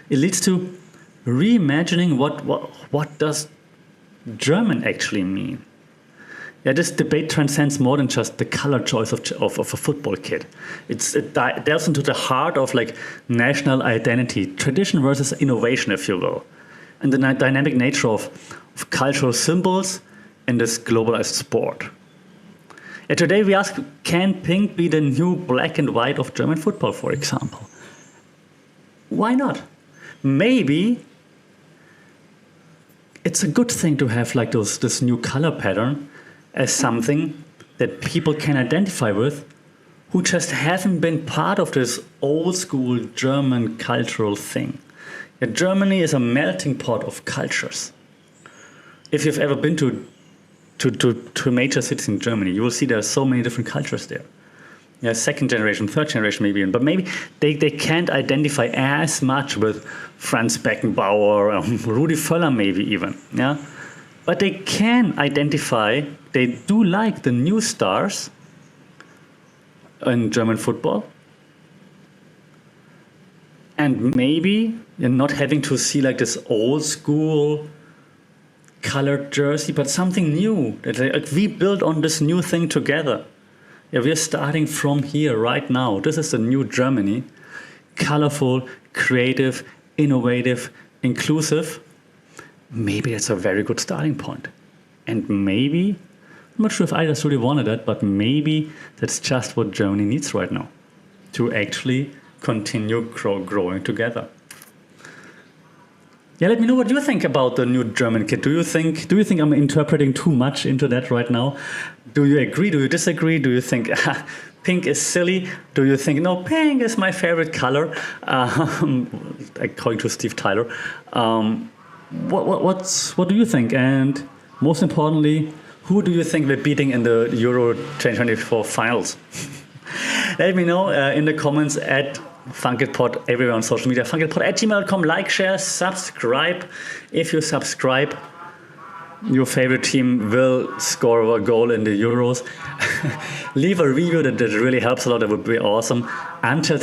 it leads to reimagining what does German actually mean. Yeah, this debate transcends more than just the color choice of a football kit. It delves into the heart of like national identity, tradition versus innovation, if you will, and the dynamic nature of cultural symbols in this globalized sport. And today we ask, can pink be the new black and white of German football, for example? Why not? Maybe it's a good thing to have like this new color pattern as something that people can identify with who just haven't been part of this old school German cultural thing. Yeah, Germany is a melting pot of cultures. If you've ever been to major cities in Germany, you will see there are so many different cultures there. Yeah, second generation, third generation maybe, but maybe they can't identify as much with Franz Beckenbauer, Rudi Völler maybe even. Yeah, but they can identify, they do like the new stars in German football. And maybe you're not having to see like this old school colored jersey, but something new. That like, we build on this new thing together. Yeah, we're starting from here right now. This is the new Germany. Colorful, creative, innovative, inclusive. Maybe it's a very good starting point. And maybe, I'm not sure if I just really wanted that, but maybe that's just what Germany needs right now to actually continue growing together. Yeah, let me know what you think about the new German kit. Do you think I'm interpreting too much into that right now? Do you agree? Do you disagree? Do you think pink is silly? Do you think, no, pink is my favorite color? According to Steve Tyler. What do you think? And most importantly, who do you think we're beating in the Euro 2024 finals? Let me know in the comments at FunkItPod everywhere on social media. FunkItPod@gmail.com. Like, share, subscribe. If you subscribe, your favorite team will score a goal in the Euros. Leave a review, that really helps a lot. That would be awesome. Until